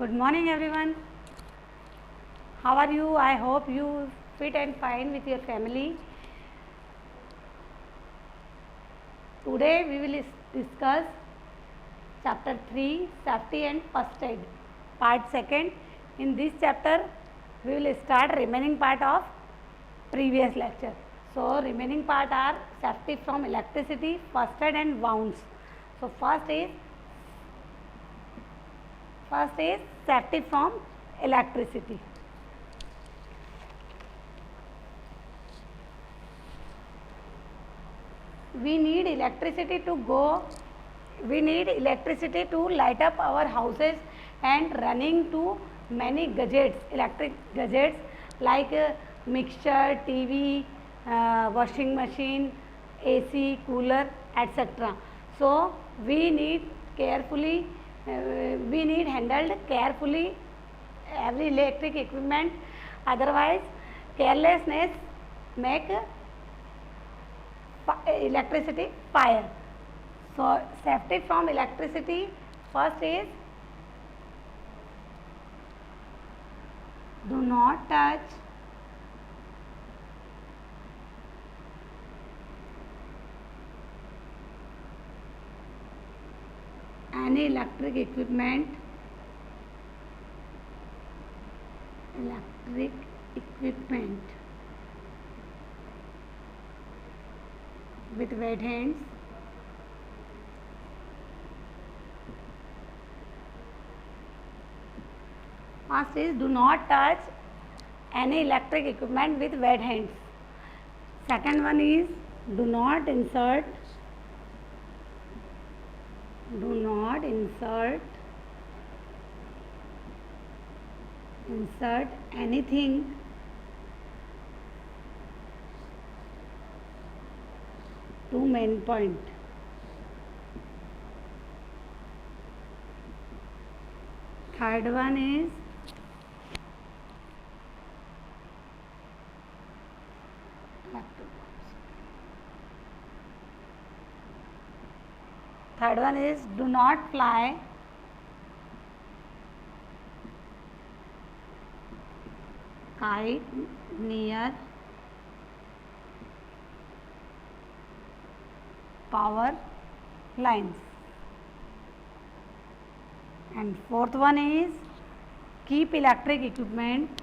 Good morning everyone. How are you? I hope you fit and fine with your family. Today we will discuss chapter 3 safety and first aid part 2nd. In this chapter we will start remaining part of previous lecture. So remaining part are safety from electricity, first aid and wounds. So first is safety from electricity. We need electricity to light up our houses and running to many gadgets, electric gadgets like mixer, TV, washing machine, AC, cooler, etc. So we need handled carefully every electric equipment, otherwise carelessness make electricity fire. So safety from electricity, first is do not touch any electric equipment with wet hands. First is do not touch any electric equipment with wet hands. Second one is do not insert anything to main point. Third one is do not fly kite near power lines. And fourth one is keep electric equipment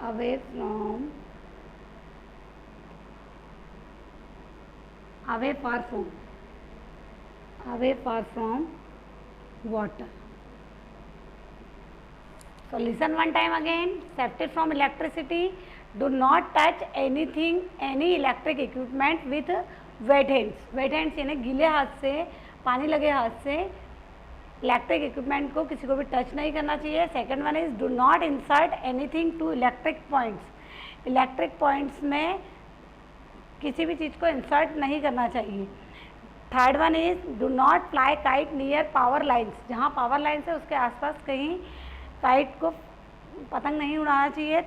away far from water. So listen one time again. Safety from electricity, do not touch any electric equipment with wet hands. Wet hands यानी गीले हाथ से, पानी लगे हाथ से electric equipment को किसी को भी टच नहीं करना चाहिए. Second one is do not insert anything to electric points. Electric points में किसी भी चीज़ को इंसर्ट नहीं करना चाहिए. Third one is do not fly kite near power lines. जहाँ पावर लाइन्स है उसके आसपास कहीं काइट को पतंग नहीं उड़ाना चाहिए.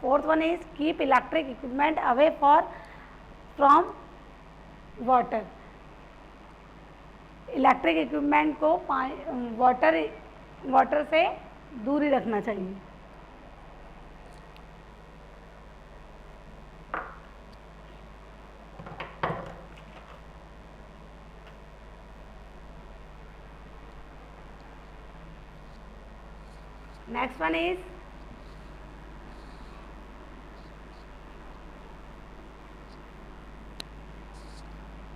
Fourth one is keep electric equipment away from water. Electric equipment को वाटर से दूर ही रखना चाहिए. Next one is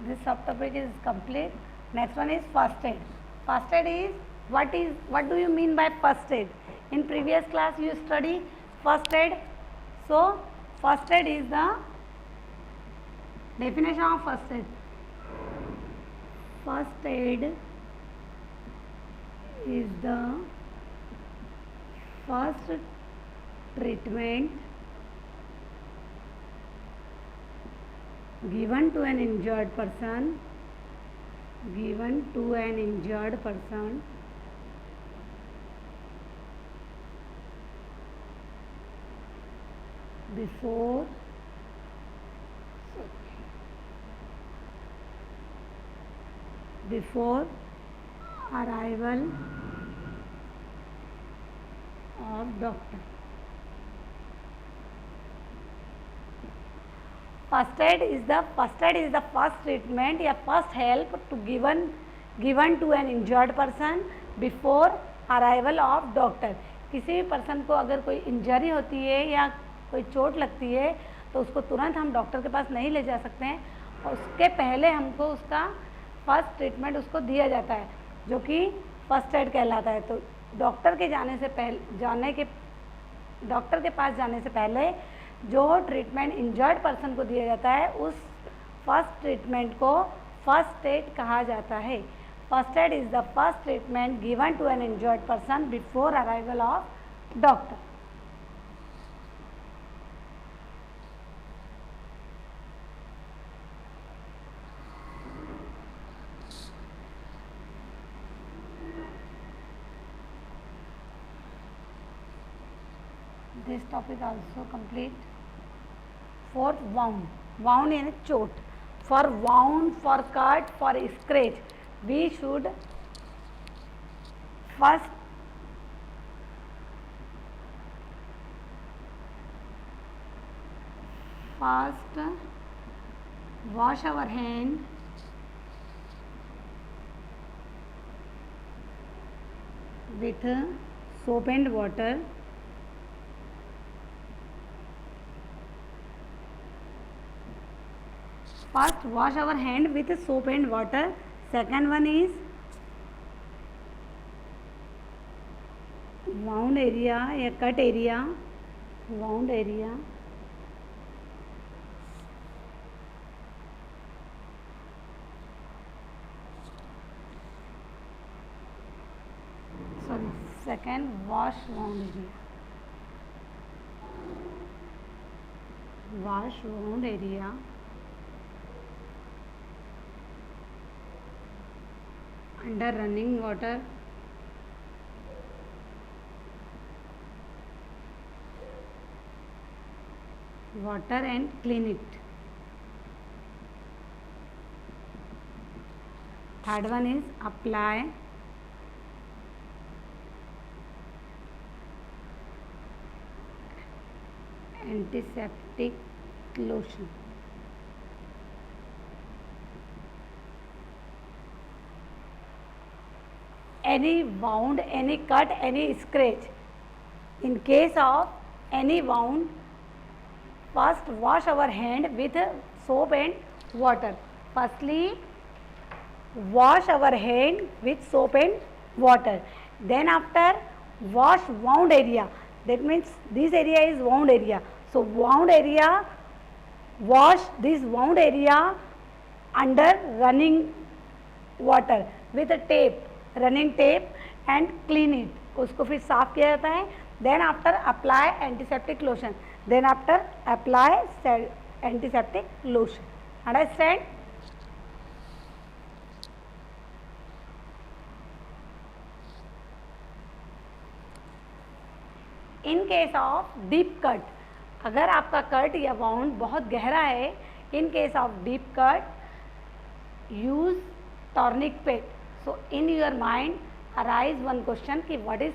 this subtopic is complete. Next one is first aid. First aid is what do you mean by first aid? In previous class you study first aid. So first aid is the definition of first aid. First aid is the first treatment given to an injured person before before arrival of doctor. First aid is the first treatment या first help to given to an injured person before arrival of doctor. किसी भी person को अगर कोई injury होती है या कोई चोट लगती है तो उसको तुरंत हम डॉक्टर के पास नहीं ले जा सकते हैं, और उसके पहले हमको उसका फर्स्ट ट्रीटमेंट उसको दिया जाता है जो कि फर्स्ट एड कहलाता है. तो डॉक्टर के पास जाने से पहले जो ट्रीटमेंट इंजर्ड पर्सन को दिया जाता है उस फर्स्ट ट्रीटमेंट को फर्स्ट एड कहा जाता है. First aid is the first treatment given to an injured person before arrival of doctor. This topic also complete. Fourth, wound. Wound यानी चोट. For wound, for cut, for scratch, we should first wash our hand with soap and water. First, wash our hand with soap and water. Second one is wound area या cut area. Wound area. Sorry. Second, wash wound area. Wash wound area. Under running water. And clean it. Third one is apply antiseptic lotion. Any wound, any cut, any scratch. In case of any wound, first wash our hand with soap and water. Firstly, wash our hand with soap and water. Then after, wash wound area. That means this area is wound area. So wound area, wash this wound area under running water with a tape. Running tape and clean it. उसको फिर साफ किया जाता है. Then after apply antiseptic lotion. Then after apply antiseptic lotion. Understand? In case of deep cut, अगर आपका cut या wound बहुत गहरा है, in case of deep cut use tourniquet. So in your mind arise one question कि what is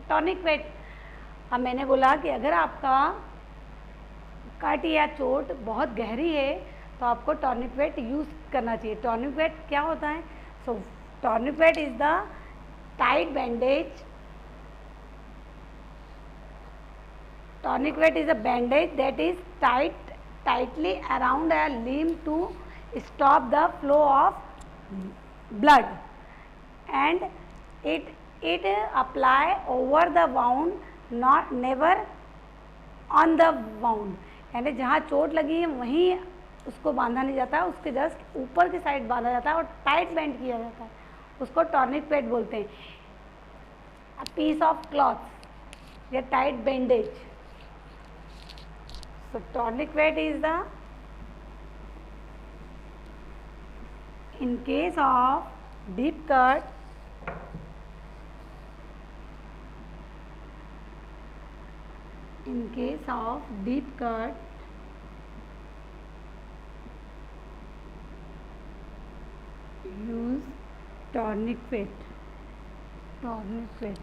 टॉर्निक wait. अब मैंने बोला कि अगर आपका कट या चोट बहुत गहरी है तो आपको टॉर्निक वेट यूज़ करना चाहिए. टॉर्निक वेट क्या होता है? So tourniquet is the tight bandage. Tourniquet is a bandage that is tightly around a limb to stop the flow of blood. And it apply over the wound, not never on the wound. यानी जहाँ चोट लगी है वहीं उसको बांधा नहीं जाता, उसके जस्ट ऊपर की साइड बांधा जाता है और टाइट बैंड किया जाता है. उसको टॉर्निक पेट बोलते हैं. अ पीस ऑफ क्लॉथ या tight bandage. So tourniquet is the in case of deep cut, In case of deep cut, use tourniquet. Tourniquet.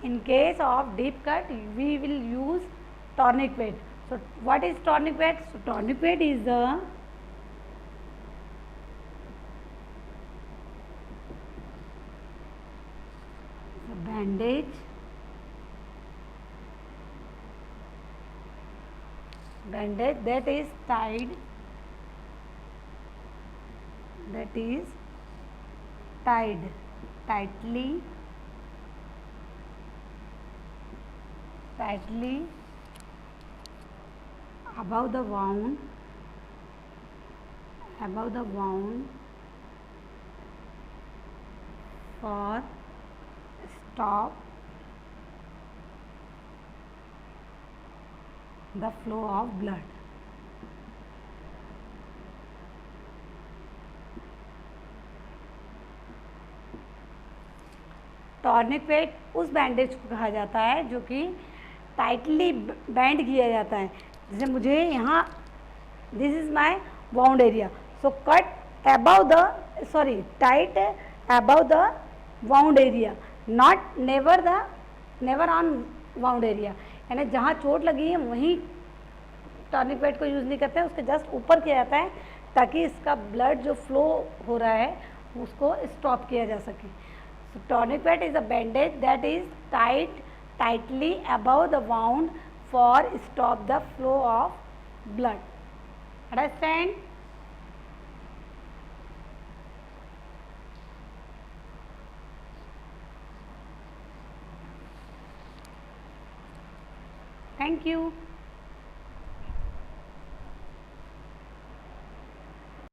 In case of deep cut, we will use tourniquet. So, what is tourniquet? So, tourniquet is a bandage that is tied tightly above the wound for stop the flow of blood. Tourniquet उस bandage को कहा जाता है जो कि tightly band किया जाता है. जैसे मुझे यहाँ, this is my wound area, so cut above the tight above the wound area, not never on wound area. यानी जहाँ चोट लगी है वहीं टॉर्निक्वेट को यूज़ नहीं करते हैं, उसके जस्ट ऊपर किया जाता है ताकि इसका ब्लड जो फ्लो हो रहा है उसको स्टॉप किया जा सके. So, tourniquet is a bandage that is tied tightly above the wound for stop the flow of blood. Understand? Thank you.